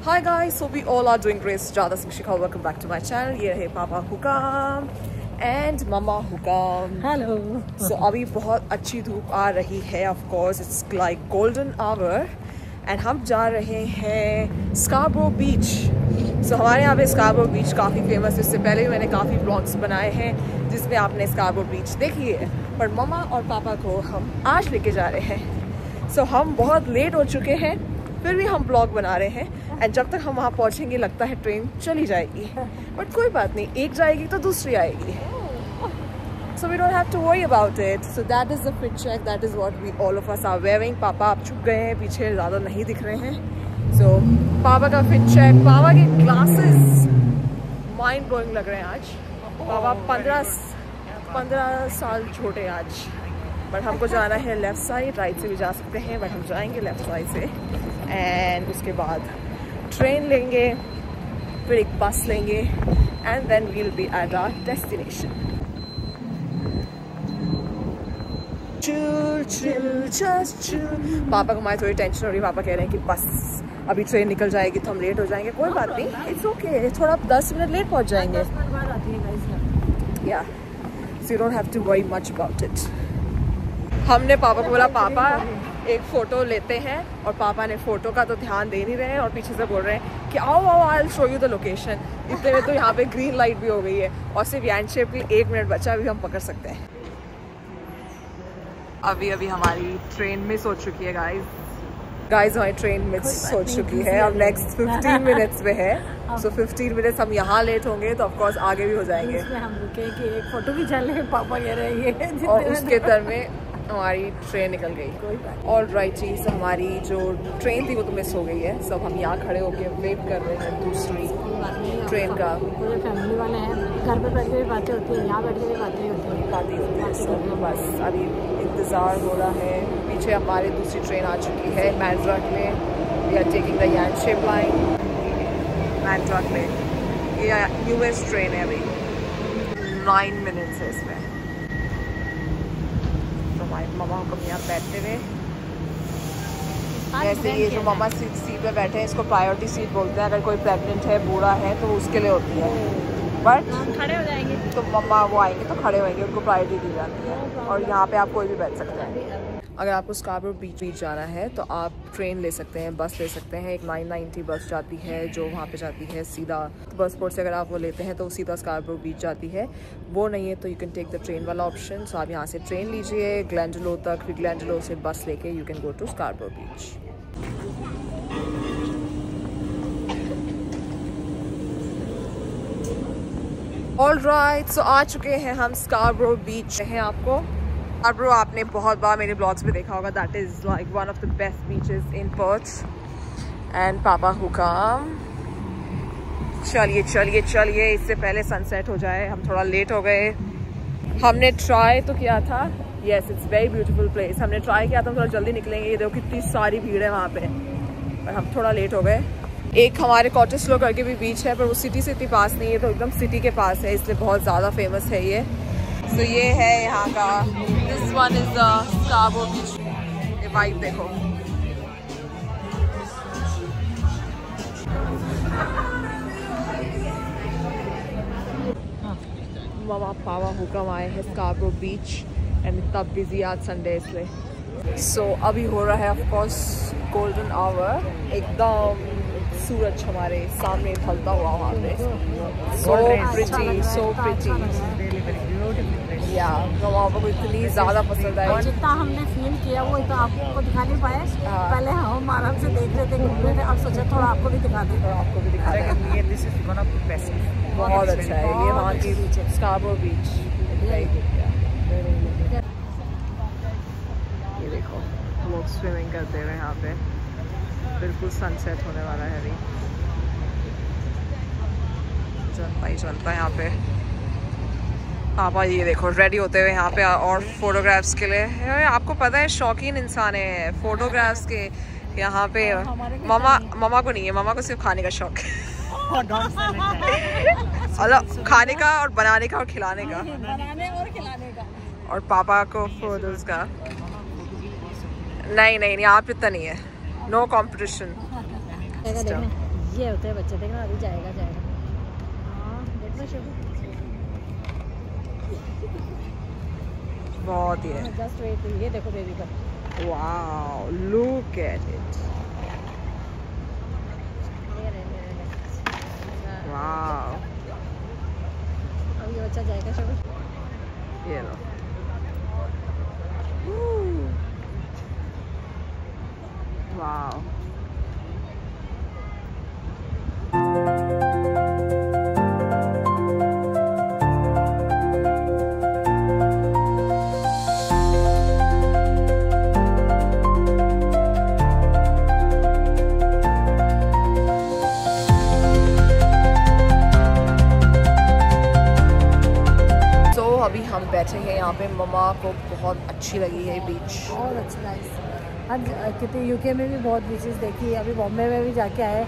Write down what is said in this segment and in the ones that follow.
Hi guys, so we all are doing great. Jada Singh Shikhar, welcome back to my channel. ये है पापा हुकाम and मम्मा हुकाम. Hello. So अभी बहुत अच्छी धूप आ रही है. Of course, it's like golden hour. And हम जा रहे हैं स्कार्बरो बीच. So हमारे यहाँ पे स्कार्बरो बीच काफ़ी फेमस है. इससे पहले भी मैंने काफ़ी ब्लॉग्स बनाए हैं जिसमें आपने स्कार्बरो बीच देखी है. पर मम्मा और पापा को हम आज लेके जा रहे हैं. So हम बहुत लेट हो चुके हैं, फिर भी हम ब्लॉग बना रहे हैं. एंड जब तक हम वहाँ पहुँचेंगे लगता है ट्रेन चली जाएगी. बट कोई बात नहीं, एक जाएगी तो दूसरी आएगी. So we don't have to worry about it. So that is the fit check. That is what we all of us are wearing. पापा आप छुप गए हैं पीछे, ज़्यादा नहीं दिख रहे हैं. So पापा का fit check, पापा के glasses mind blowing लग रहे हैं आज. पापा 15 साल छोटे आज. बट हमको जाना है लेफ्ट साइड, राइट से भी जा सकते हैं बट हम जाएंगे लेफ्ट साइड से. एंड उसके बाद ट्रेन लेंगे, फिर एक बस लेंगे and then we'll be at our destination. पापा को हमारी थोड़ी टेंशन हो रही है. पापा कह रहे हैं कि बस अभी ट्रेन निकल जाएगी तो हम लेट हो जाएंगे. कोई बात नहीं, इट्स ओके. थोड़ा 10 मिनट लेट पहुंच जाएंगे. या so you don't have to worry much about it. हमने पापा को बोला पापा एक फ़ोटो लेते हैं, और पापा ने फ़ोटो का तो ध्यान दे नहीं रहे हैं और पीछे से बोल रहे हैं कि आओ आओ I will show you the location. इतने में तो यहाँ पे ग्रीन लाइट भी हो गई है और सिर्फ हैंड शेप की 1 मिनट बचा, भी हम पकड़ सकते हैं. अभी हमारी ट्रेन मिस हो चुकी है गाइज हमारी ट्रेन मिस हो चुकी है. अब नेक्स्ट 15 मिनट्स में है. सो 15 मिनट्स हम यहाँ लेट होंगे तो ऑफकोर्स आगे भी हो जाएंगे. हम रुके कि एक फोटो भी चल रहे, पापा कह रहे हैं. और उसके तरफ में हमारी ट्रेन निकल गई. और राइट चीज़, हमारी जो ट्रेन थी वो तो मिस हो गई है. सब हम यहाँ खड़े होके वेट कर रहे हैं दूसरी ट्रेन का. पूरे फैमिली वाले हैं, घर पे बैठ के भी बातें होती है, यहाँ बैठ के भी बातें होती है. सो बस अभी इंतज़ार हो रहा है. पीछे हमारी दूसरी ट्रेन आ चुकी है मैड्राक में. We are taking the Yangshep line मैड्राक में. ये यूएस ट्रेन है. अभी 9 मिनट्स है इसमें. मम्मा को यहाँ बैठते हुए ऐसे, ये जो मम्मा सीट पे बैठे हैं इसको प्रायोरिटी सीट बोलते हैं. अगर कोई प्रेग्नेंट है, बूढ़ा है तो उसके लिए होती है. बट खड़े हो जाएंगे तो मम्मा वो आएंगे तो खड़े होंगे, उनको प्रायोरिटी दी जाती है. और यहाँ पे आप कोई भी बैठ सकते हैं. अगर आपको स्कार्बरो बीच जाना है तो आप ट्रेन ले सकते हैं, बस ले सकते हैं. एक 990 बस जाती है जो वहाँ पे जाती है सीधा बस पोर्ट से. अगर आप वो लेते हैं तो वो सीधा स्कार्बरो बीच जाती है. वो नहीं है तो you can take the train वाला ऑप्शन. सो आप यहाँ से ट्रेन लीजिए ग्लेंडलो तक, फिर ग्लेंडलो से बस लेके you can go to Scarborough beach. Alright, so आ चुके हैं हम स्कार्बरो बीच हैं. आपको स्कार्बरो आपने बहुत बार मेरे ब्लॉग्स में देखा होगा. That is like one of the best beaches in Perth. And पापा हुकाम, चलिए चलिए चलिए, इससे पहले सनसेट हो जाए. हम थोड़ा लेट हो गए. हमने ट्राई तो किया था. Yes, it's very beautiful place. हमने ट्राई किया था हम थोड़ा जल्दी निकलेंगे. ये देखो कितनी सारी भीड़ है वहाँ पे, पर हम थोड़ा लेट हो गए. एक हमारे कॉटेज करके भी बीच है, पर वो सिटी से इतनी पास नहीं है, तो एकदम सिटी के पास है, इसलिए बहुत ज़्यादा फेमस है ये. तो ये है यहाँ का. This one is the Scarborough beach. ये वाइब देखो. मामा पावा हुक्म आए हैं स्कार्बरो बीच एंड इतना बिजी आज संडे इसलिए. सो अभी हो रहा है ऑफकोर्स गोल्डन आवर. एकदम सूरज हमारे सामने ढलता हुआ वहाँ पे. So pretty, so pretty. या वहाँ को इतनी ज़्यादा पसंद आई. जितना हमने फील किया वो तो आपको दिखा नहीं पाए. पहले हम आराम से देख रहे थे, घूम रहे थे. अब सोचा थोड़ा आपको भी दिखा दें. आपको भी दिखा दें. बहुत अच्छा है ये वहाँ की स्कार्बरो बीच. ये देखो लोग स्विमिंग करते हैं यहाँ पे. बिल्कुल सनसेट होने वाला है अभी. जनता यहाँ पे. पापा ये देखो रेडी होते हुए यहाँ पे और फोटोग्राफ्स के लिए. आपको पता है शौकीन इंसान है फोटोग्राफ्स के यहाँ पे. मम्मा को नहीं है, मम्मा को सिर्फ खाने का शौक है. मतलब खाने का और बनाने का और खिलाने का. और पापा को फोटोज का नहीं आप इतना नहीं है. No competition. ये होते हैं बच्चे, देखना अभी जाएगा जाएगा। हाँ देखना शुरू, बहुत ही है। जस्ट वेट, ये देखो बेबी का। Wow look at it, wow. अब ये बच्चा जाएगा शुरू, ये लो। वाओ। अभी हम बैठे हैं यहाँ पे, मम्मा को बहुत अच्छी लगी है बीच। बहुत अच्छा नाइस। हम कितने यूके में भी बहुत बीचेस देखी, अभी बॉम्बे में भी जाके आए,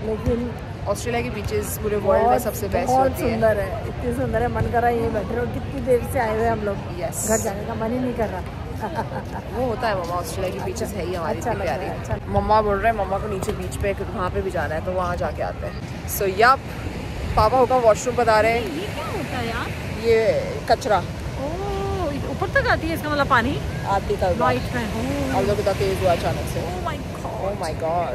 लेकिन ऑस्ट्रेलिया की बीचेस पूरे वर्ल्ड में सबसे बेस्ट बहुत होती है। सुंदर है, इतनी सुंदर है, मन कर रहा है ये बैठे रहो। कितनी देर से आए हुए हम लोग, Yes. घर जाने का मन ही नहीं कर रहा। वो होता है मम्मा, ऑस्ट्रेलिया की बीचेस है ही हमारी अच्छा इतनी लग रहा प्यारी। है, अच्छा। मम्मा बोल रहे हैं मम्मा को नीचे बीच पे वहाँ पे भी जाना है, तो वहाँ जाके आते हैं। सो या पापा होगा वॉशरूम बता रहे हैं। ये क्या होता है यार? ये कचरा ऊपर तक आती है इसका मतलब पानी आती था लाइट में। हम लोग का तेज हुआ अचानक से। Oh my God.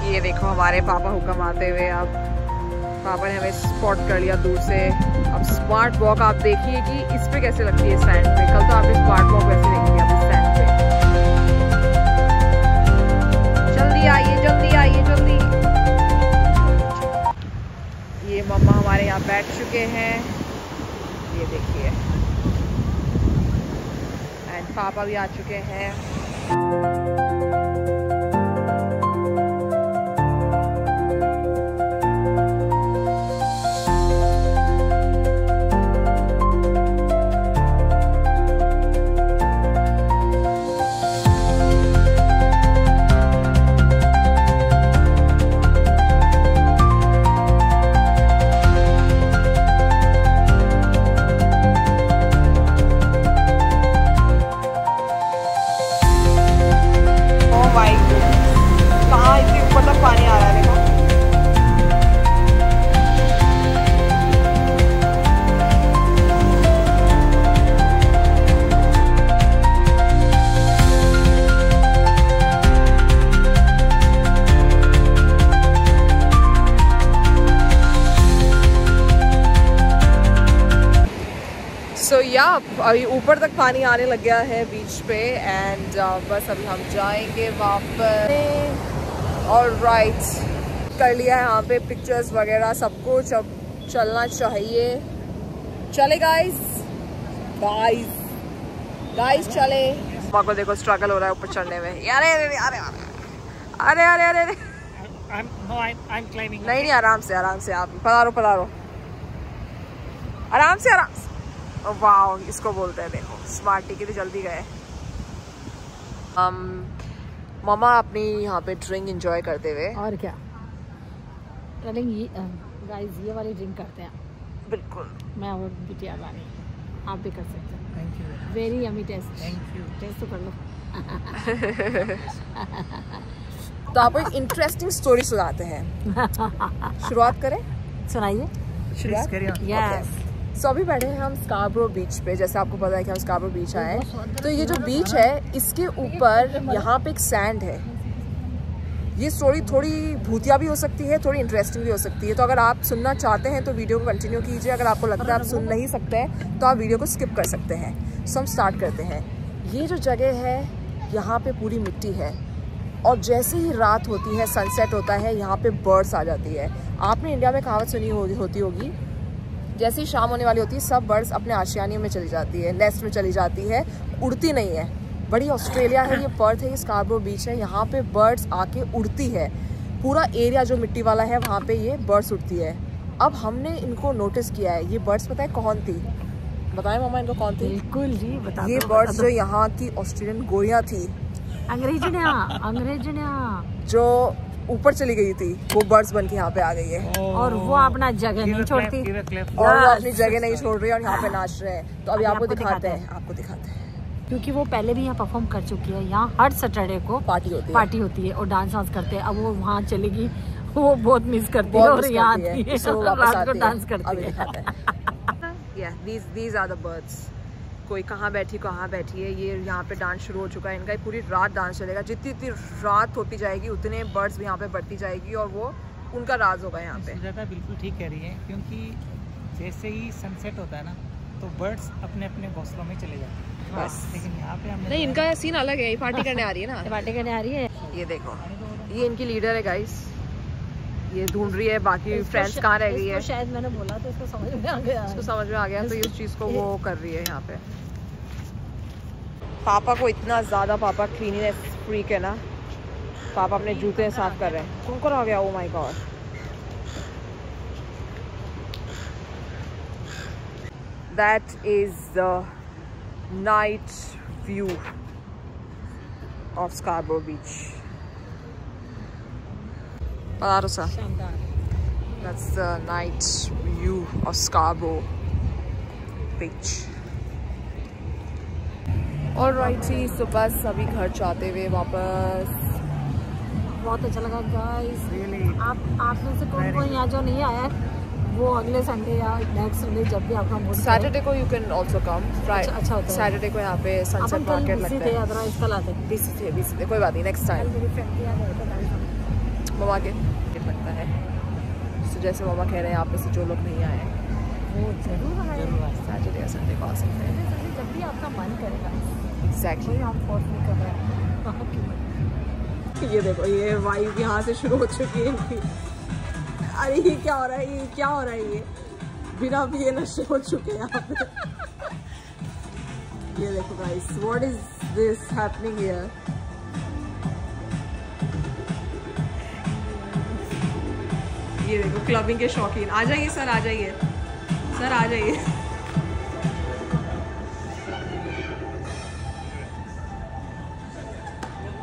ये देखो हमारे पापा हुक्म आते हुए, अब पापा ने हमें स्पॉट कर लिया दूर से। अब स्मार्ट वॉक आप देखिए कि इस पे कैसे लगती है सैंड पे। कल तो आपने स्मार्ट वॉक वैसे देखी थी आपने सैंड पे। जल्दी आइए जल्दी आइए जल्दी। ये मम्मा हमारे यहाँ बैठ चुके हैं, ये देखिए, एंड पापा भी आ चुके हैं। पानी आ रहा है देखो। सो या अभी ऊपर तक पानी आने लग गया है बीच पे, एंड बस अभी हम जाएंगे वापस। ऑलराइट, कर लिया है यहाँ पे पिक्चर्स वगैरह सब कुछ, अब चलना चाहिए। चले गाइस गाइस गाइस चले। माँ को देखो स्ट्रगल हो रहा है ऊपर चढ़ने में। अरे अरे अरे अरे अरे अरे अरे अरे नहीं आराम से आप पधारो पधारो, आराम से आराम से। वाओ इसको बोलते हैं देखो स्मार्टी, कितनी जल्दी गए। मामा अपनी यहाँ पे ड्रिंक एंजॉय करते हुए। और क्या गाइस, ये वाली ड्रिंक करते हैं बिल्कुल। मैं और बिटिया वाली, आप भी कर सकते हैं। Thank you, very yummy taste. Thank you, taste तो कर लो। तो आपको एक इंटरेस्टिंग स्टोरी सुनाते हैं। शुरुआत करें? सुनाइए। शुरुआत करिए। यस। सो अभी बैठे हैं हम स्कार्बरो बीच पे। जैसे आपको पता है कि हम स्कार्बरो बीच आए, तो ये जो बीच है इसके ऊपर यहाँ पे एक सैंड है। ये स्टोरी थोड़ी भूतिया भी हो सकती है, थोड़ी इंटरेस्टिंग भी हो सकती है। तो अगर आप सुनना चाहते हैं तो वीडियो को कंटिन्यू कीजिए। अगर आपको लगता है आप सुन नहीं सकते हैं तो आप वीडियो को स्किप कर सकते हैं। सो हम स्टार्ट करते हैं। ये जो जगह है यहाँ पे पूरी मिट्टी है, और जैसे ही रात होती है, सनसेट होता है, यहाँ पे बर्ड्स आ जाती है। आपने इंडिया में कहावत सुनी होती होगी, जैसे ही शाम होने वाली होती है सब बर्ड्स अपने आशियाने में चली जाती है, नेस्ट में चली जाती है, उड़ती नहीं है। बड़ी ऑस्ट्रेलिया है, ये पर्थ है, ये स्कार्बरो बीच है, यहाँ पे बर्ड्स आके उड़ती है। पूरा एरिया जो मिट्टी वाला है वहाँ पे ये बर्ड्स उड़ती है। अब हमने इनको नोटिस किया है। ये बर्ड्स पता है कौन थी? बताएं मामा इनको कौन थी? बिल्कुल जी, बता दो। ये बर्ड्स जो यहाँ की ऑस्ट्रेलियन गोरियाँ थी, अंग्रेजनिया जो ऊपर चली गई थी, वो बर्ड्स बन के यहाँ पे आ गई है और वो अपना जगह नहीं छोड़ती और वो अपनी जगह नहीं छोड़ रही है और यहाँ पे नाच रहे हैं। तो अभी आपको दिखाते हैं, क्योंकि वो पहले भी यहाँ परफॉर्म कर चुकी है। यहाँ हर सैटरडे को पार्टी होती है और डांस वांस करते हैं। अब वो वहाँ चलेगी, वो बहुत मिस करती है और यहाँ आती है रात को डांस करती है। These are the birds. कोई कहाँ बैठी है, ये यहाँ पे डांस शुरू हो चुका है इनका। पूरी रात डांस चलेगा, जितनी रात होती जाएगी उतने बर्ड्स भी यहाँ पे बढ़ती जाएगी और वो उनका राज होगा यहाँ पे। बिल्कुल ठीक कह रही है, क्योंकि जैसे ही सनसेट होता है ना तो बर्ड्स अपने अपने घोंसलों में चले जाते हैं। बस लेकिन यहाँ पे हमने नहीं, इनका सीन अलग है, पार्टी करने आ रही है ना, पार्टी करने आ रही है। ये देखो, ये इनकी लीडर है गाइस, ये ढूंढ रही है बाकी फ्रेंड्स कहाँ रह गई है। शायद मैंने बोला तो इसको समझ में आ गया, तो इस चीज को वो कर रही है यहाँ पे। पापा को इतना ज्यादा, पापा क्लीनिनेस फ्रीक है ना, पापा अपने जूते साफ कर रहे हैं। कौन आ गया, oh my God. That is the night view of Scarborough Beach. Alarosa. That's the night view of Scarborough Beach. Alrighty, so बस अभी घर जाते हुए वापस। बहुत अच्छा लगा गाइस। आप में से कौन यहाँ जो नहीं आया वो अगले संडे या नेक्स्ट संडे जब भी आपका मूड, सैटरडे को यू कैन ऑल्सो कम। अच्छा होता है। सैटरडे को यहाँ पे सनसेट मार्केट लगता है। अदरवाइज कल आते हैं। बीसी थे, कोई बात नहीं, नेक्स्ट टाइम। ममा के लगता है तो जैसे ममा कह रहे हैं, आप में से जो लोग नहीं आए वो जरूर आए, सैटरडे या संडे को आ सकते हैं, जब भी आपका मन करेगा। एग्जैक्टली। हम फोर्स नहीं कर रहे हैं। ये देखो, ये वाइब यहाँ से शुरू हो चुकी है इनकी। अरे ये क्या हो रहा है, ये बिना पिए नशे हो चुके हैं यहाँ पे। ये देखो guys, what is this happening here. ये देखो क्लबिंग के शौकीन, आ जाइए सर, आ जाइए सर, आ जाइए।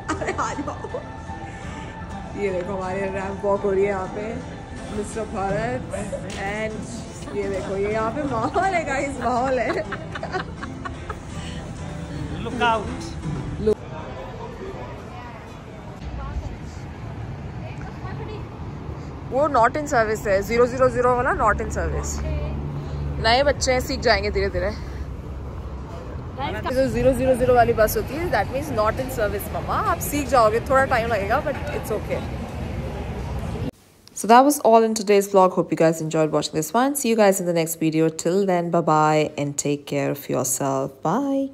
अरे आ जाओ। ये देखो हमारे रैंप वॉक हो रही है यहाँ पे, मिस्टर भारत एंड ये देखो, ये यहाँ पे माहौल है गाइस, माहौल है। Look out. वो नॉट इन सर्विस है, 000 वाला नॉट इन सर्विस। नए बच्चे हैं, सीख जाएंगे धीरे धीरे। जो 000 वाली बस होती है, that means not in service मम्मा। आप सीख जाओगे, थोड़ा टाइम लगेगा but it's okay. So that was all in today's vlog. Hope you guys enjoyed watching this one. See you guys in the next video. Till then, bye bye and take care of yourself. Bye.